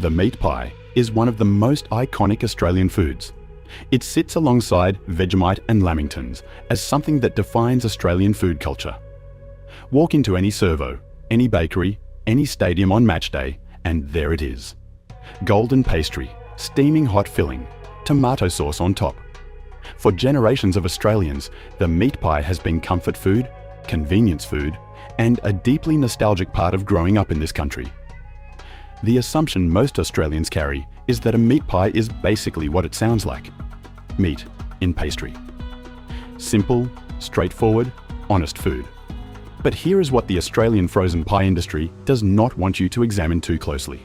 The meat pie is one of the most iconic Australian foods. It sits alongside Vegemite and Lamingtons as something that defines Australian food culture. Walk into any servo, any bakery, any stadium on match day, and there it is. Golden pastry, steaming hot filling, tomato sauce on top. For generations of Australians, the meat pie has been comfort food, convenience food, and a deeply nostalgic part of growing up in this country. The assumption most Australians carry is that a meat pie is basically what it sounds like: meat in pastry. Simple, straightforward, honest food. But here is what the Australian frozen pie industry does not want you to examine too closely.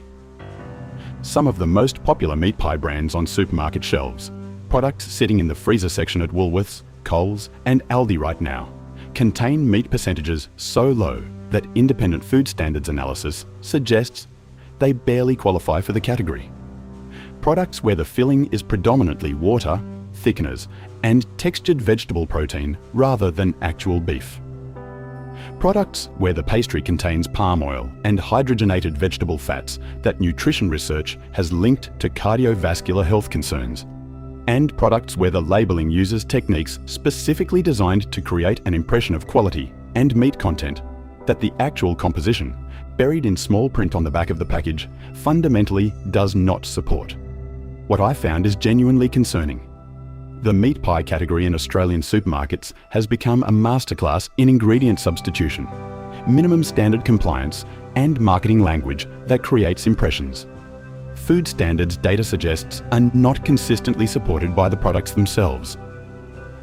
Some of the most popular meat pie brands on supermarket shelves, products sitting in the freezer section at Woolworths, Coles, and Aldi right now, contain meat percentages so low that independent food standards analysis suggests they barely qualify for the category. Products where the filling is predominantly water, thickeners, and textured vegetable protein rather than actual beef. Products where the pastry contains palm oil and hydrogenated vegetable fats that nutrition research has linked to cardiovascular health concerns. And products where the labelling uses techniques specifically designed to create an impression of quality and meat content that the actual composition, buried in small print on the back of the package, fundamentally does not support. What I found is genuinely concerning. The meat pie category in Australian supermarkets has become a masterclass in ingredient substitution, minimum standard compliance, and marketing language that creates impressions. Food standards data suggests are not consistently supported by the products themselves.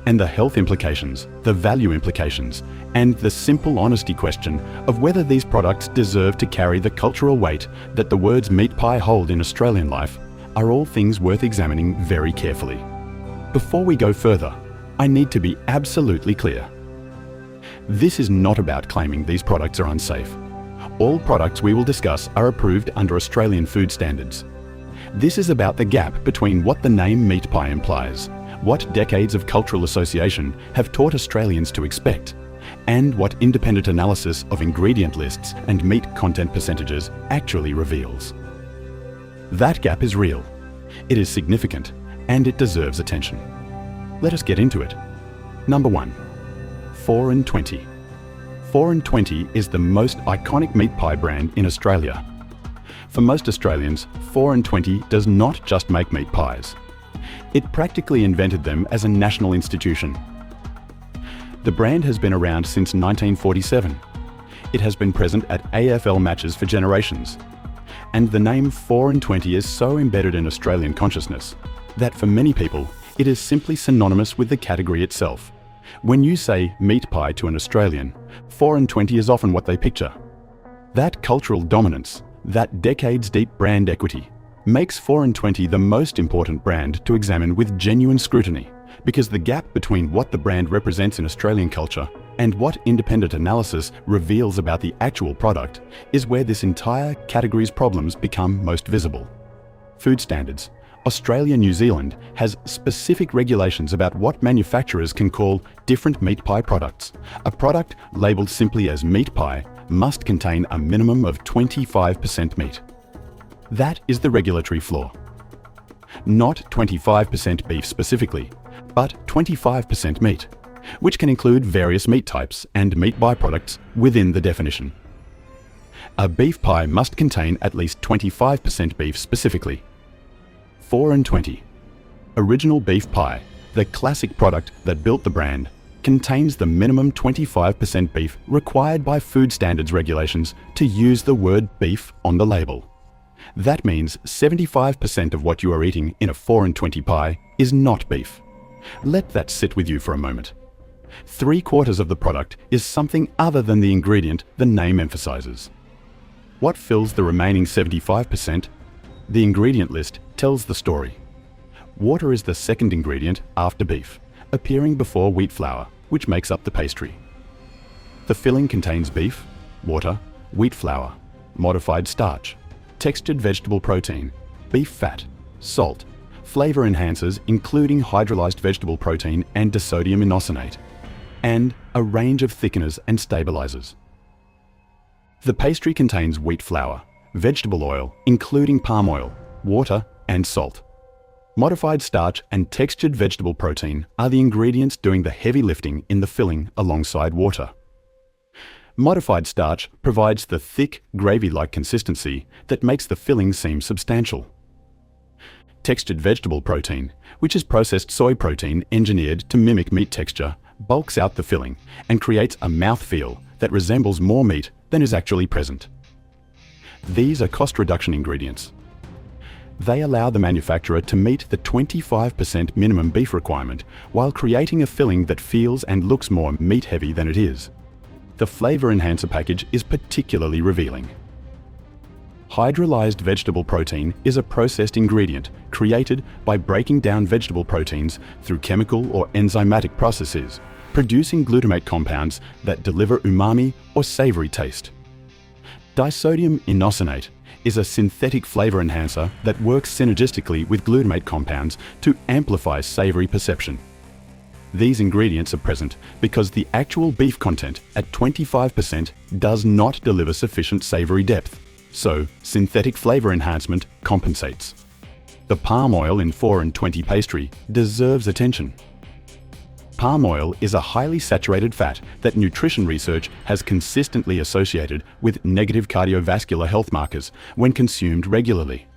And the health implications, the value implications, and the simple honesty question of whether these products deserve to carry the cultural weight that the words meat pie hold in Australian life are all things worth examining very carefully. Before we go further, I need to be absolutely clear. This is not about claiming these products are unsafe. All products we will discuss are approved under Australian food standards. This is about the gap between what the name meat pie implies, what decades of cultural association have taught Australians to expect, and what independent analysis of ingredient lists and meat content percentages actually reveals. That gap is real, it is significant, and it deserves attention. Let us get into it. Number 1. 4 and 20. 4 and 20 is the most iconic meat pie brand in Australia. For most Australians, 4 and 20 does not just make meat pies. It practically invented them as a national institution. The brand has been around since 1947. It has been present at AFL matches for generations. And the name 4 and 20 is so embedded in Australian consciousness that for many people, it is simply synonymous with the category itself. When you say meat pie to an Australian, 4 and 20 is often what they picture. That cultural dominance, that decades-deep brand equity, makes 4 and 20 the most important brand to examine with genuine scrutiny, because the gap between what the brand represents in Australian culture and what independent analysis reveals about the actual product is where this entire category's problems become most visible. Food standards. Australia-New Zealand has specific regulations about what manufacturers can call different meat pie products. A product labelled simply as meat pie must contain a minimum of 25% meat. That is the regulatory flaw. Not 25% beef specifically, but 25% meat, which can include various meat types and meat byproducts within the definition. A beef pie must contain at least 25% beef specifically. 4 and 20. Original beef pie, the classic product that built the brand, contains the minimum 25% beef required by food standards regulations to use the word beef on the label. That means 75% of what you are eating in a 4 and 20 pie is not beef. Let that sit with you for a moment. 3/4 of the product is something other than the ingredient the name emphasizes. What fills the remaining 75%? The ingredient list tells the story. Water is the second ingredient after beef, appearing before wheat flour, which makes up the pastry. The filling contains beef, water, wheat flour, modified starch, textured vegetable protein, beef fat, salt, flavor enhancers including hydrolyzed vegetable protein and disodium inosinate, and a range of thickeners and stabilizers. The pastry contains wheat flour, vegetable oil, including palm oil, water, and salt. Modified starch and textured vegetable protein are the ingredients doing the heavy lifting in the filling alongside water. Modified starch provides the thick, gravy-like consistency that makes the filling seem substantial. Textured vegetable protein, which is processed soy protein engineered to mimic meat texture, bulks out the filling and creates a mouthfeel that resembles more meat than is actually present. These are cost reduction ingredients. They allow the manufacturer to meet the 25% minimum beef requirement while creating a filling that feels and looks more meat-heavy than it is. The flavor enhancer package is particularly revealing. Hydrolyzed vegetable protein is a processed ingredient created by breaking down vegetable proteins through chemical or enzymatic processes, producing glutamate compounds that deliver umami or savory taste. Disodium inosinate is a synthetic flavor enhancer that works synergistically with glutamate compounds to amplify savory perception. These ingredients are present because the actual beef content at 25% does not deliver sufficient savory depth, so synthetic flavor enhancement compensates. The palm oil in 4 and 20 pastry deserves attention. Palm oil is a highly saturated fat that nutrition research has consistently associated with negative cardiovascular health markers when consumed regularly.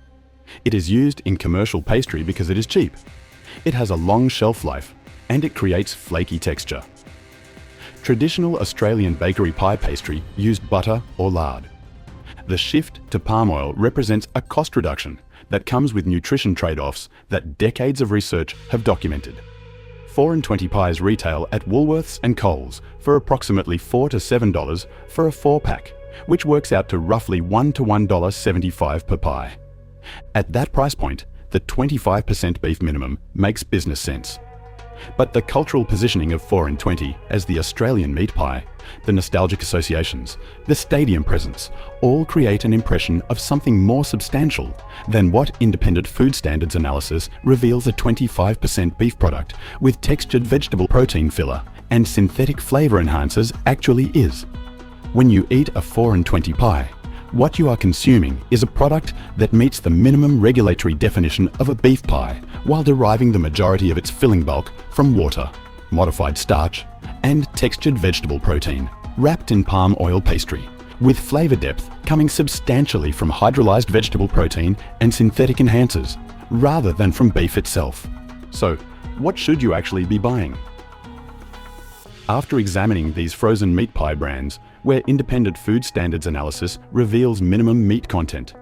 It is used in commercial pastry because it is cheap. It has a long shelf life, and it creates flaky texture. Traditional Australian bakery pie pastry used butter or lard. The shift to palm oil represents a cost reduction that comes with nutrition trade-offs that decades of research have documented. 4 and 20 pies retail at Woolworths and Coles for approximately $4 to $7 for a 4-pack, which works out to roughly $1 to $1.75 per pie. At that price point, the 25% beef minimum makes business sense. But the cultural positioning of 4 and 20 as the Australian meat pie, the nostalgic associations, the stadium presence, all create an impression of something more substantial than what independent food standards analysis reveals a 25% beef product with textured vegetable protein filler and synthetic flavor enhancers actually is. When you eat a 4 and 20 pie, what you are consuming is a product that meets the minimum regulatory definition of a beef pie while deriving the majority of its filling bulk from water, modified starch, and textured vegetable protein wrapped in palm oil pastry, with flavor depth coming substantially from hydrolyzed vegetable protein and synthetic enhancers, rather than from beef itself. So, what should you actually be buying? After examining these frozen meat pie brands, where independent food standards analysis reveals minimum meat content,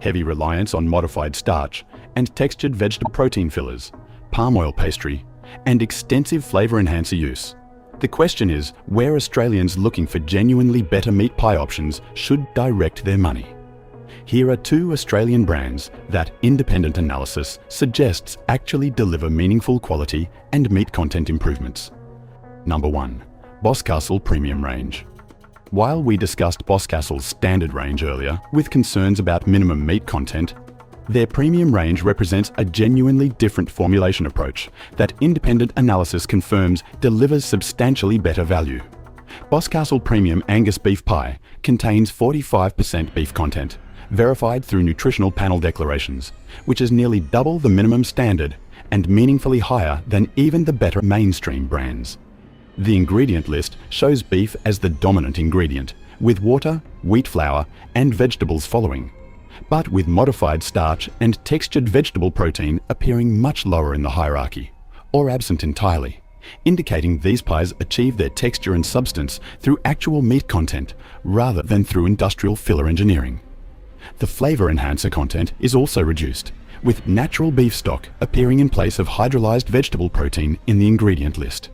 heavy reliance on modified starch and textured vegetable protein fillers, palm oil pastry, and extensive flavor enhancer use, the question is where Australians looking for genuinely better meat pie options should direct their money. Here are 2 Australian brands that independent analysis suggests actually deliver meaningful quality and meat content improvements. Number 1. Boscastle Premium Range. While we discussed Boscastle's standard range earlier with concerns about minimum meat content, their premium range represents a genuinely different formulation approach that independent analysis confirms delivers substantially better value. Boscastle Premium Angus Beef Pie contains 45% beef content, verified through nutritional panel declarations, which is nearly double the minimum standard and meaningfully higher than even the better mainstream brands. The ingredient list shows beef as the dominant ingredient, with water, wheat flour, and vegetables following, but with modified starch and textured vegetable protein appearing much lower in the hierarchy, or absent entirely, indicating these pies achieve their texture and substance through actual meat content rather than through industrial filler engineering. The flavor enhancer content is also reduced, with natural beef stock appearing in place of hydrolyzed vegetable protein in the ingredient list.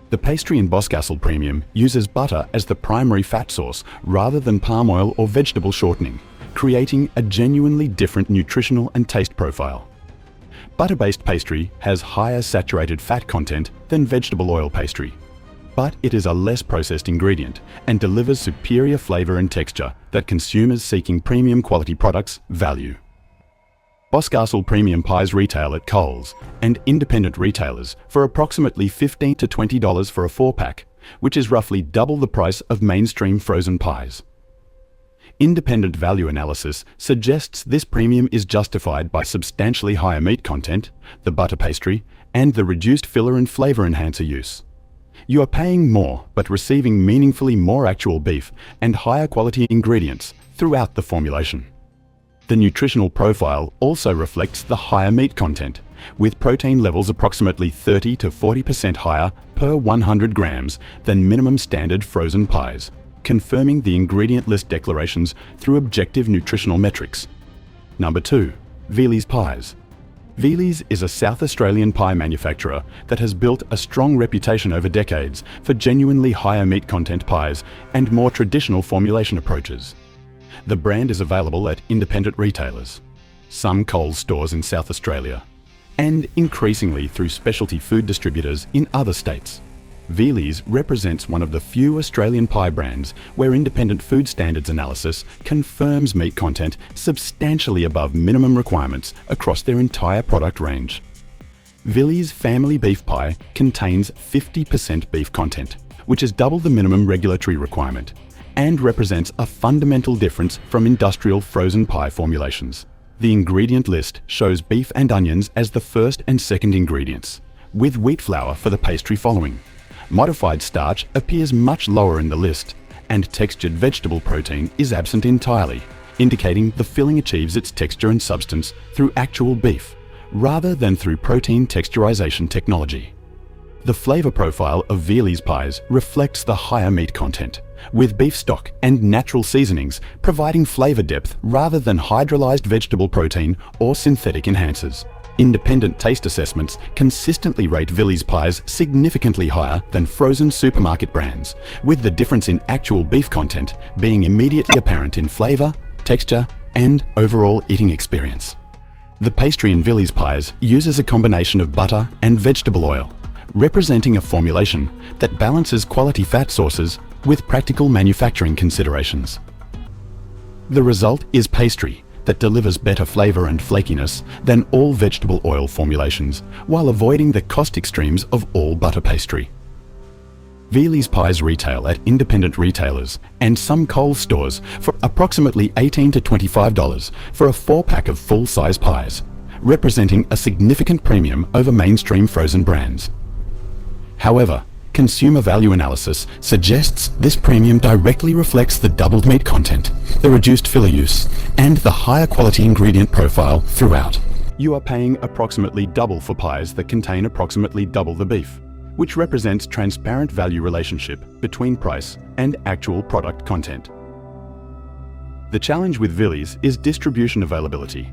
The pastry in Boscastle Premium uses butter as the primary fat source rather than palm oil or vegetable shortening, creating a genuinely different nutritional and taste profile. Butter-based pastry has higher saturated fat content than vegetable oil pastry, but it is a less processed ingredient and delivers superior flavor and texture that consumers seeking premium quality products value. Boscastle Premium Pies retail at Coles and independent retailers for approximately $15 to $20 for a 4-pack, which is roughly double the price of mainstream frozen pies. Independent value analysis suggests this premium is justified by substantially higher meat content, the butter pastry, and the reduced filler and flavor enhancer use. You are paying more but receiving meaningfully more actual beef and higher quality ingredients throughout the formulation. The nutritional profile also reflects the higher meat content, with protein levels approximately 30 to 40% higher per 100 grams than minimum standard frozen pies, confirming the ingredient list declarations through objective nutritional metrics. Number 2. Vili's Pies. Vili's is a South Australian pie manufacturer that has built a strong reputation over decades for genuinely higher meat content pies and more traditional formulation approaches. The brand is available at independent retailers, some Coles stores in South Australia, and increasingly through specialty food distributors in other states. Vili's represents one of the few Australian pie brands where independent food standards analysis confirms meat content substantially above minimum requirements across their entire product range. Vili's family beef pie contains 50% beef content, which is double the minimum regulatory requirement, and represents a fundamental difference from industrial frozen pie formulations. The ingredient list shows beef and onions as the first and second ingredients, with wheat flour for the pastry following. Modified starch appears much lower in the list, and textured vegetable protein is absent entirely, indicating the filling achieves its texture and substance through actual beef, rather than through protein texturization technology. The flavor profile of Vili's pies reflects the higher meat content, with beef stock and natural seasonings providing flavor depth rather than hydrolyzed vegetable protein or synthetic enhancers. Independent taste assessments consistently rate Vili's pies significantly higher than frozen supermarket brands, with the difference in actual beef content being immediately apparent in flavor, texture, and overall eating experience. The pastry in Vili's pies uses a combination of butter and vegetable oil, representing a formulation that balances quality fat sources with practical manufacturing considerations. The result is pastry that delivers better flavor and flakiness than all vegetable oil formulations, while avoiding the cost extremes of all butter pastry. Vili's pies retail at independent retailers and some Coles stores for approximately $18 to $25 for a 4-pack of full-size pies, representing a significant premium over mainstream frozen brands. However, consumer value analysis suggests this premium directly reflects the doubled meat content, the reduced filler use, and the higher quality ingredient profile throughout. You are paying approximately double for pies that contain approximately double the beef, which represents transparent value relationship between price and actual product content. The challenge with Vili's is distribution availability.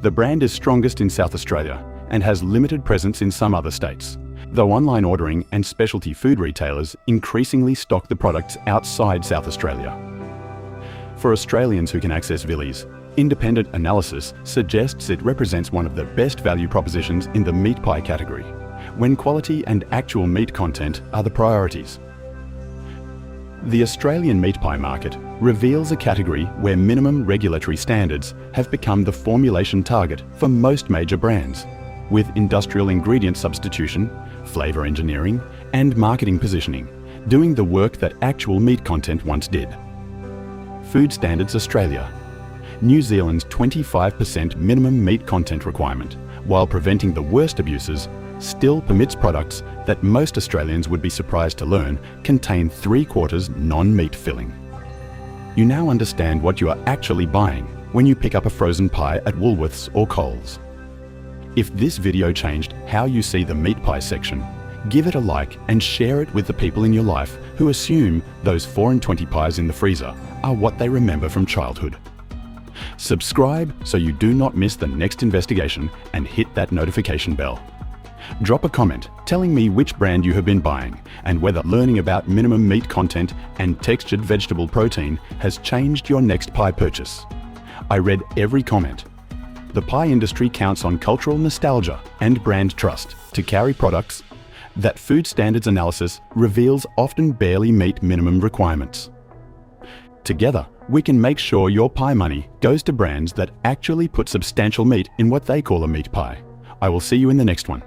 The brand is strongest in South Australia and has limited presence in some other states, though online ordering and specialty food retailers increasingly stock the products outside South Australia. For Australians who can access Vili's, independent analysis suggests it represents one of the best value propositions in the meat pie category, when quality and actual meat content are the priorities. The Australian meat pie market reveals a category where minimum regulatory standards have become the formulation target for most major brands, with industrial ingredient substitution, flavor engineering, and marketing positioning doing the work that actual meat content once did. Food Standards Australia. New Zealand's 25% minimum meat content requirement, while preventing the worst abuses, still permits products that most Australians would be surprised to learn contain 3/4 non-meat filling. You now understand what you are actually buying when you pick up a frozen pie at Woolworths or Coles. If this video changed how you see the meat pie section, give it a like and share it with the people in your life who assume those 4 and 20 pies in the freezer are what they remember from childhood. Subscribe so you do not miss the next investigation and hit that notification bell. Drop a comment telling me which brand you have been buying and whether learning about minimum meat content and textured vegetable protein has changed your next pie purchase. I read every comment. The pie industry counts on cultural nostalgia and brand trust to carry products that food standards analysis reveals often barely meet minimum requirements. Together, we can make sure your pie money goes to brands that actually put substantial meat in what they call a meat pie. I will see you in the next one.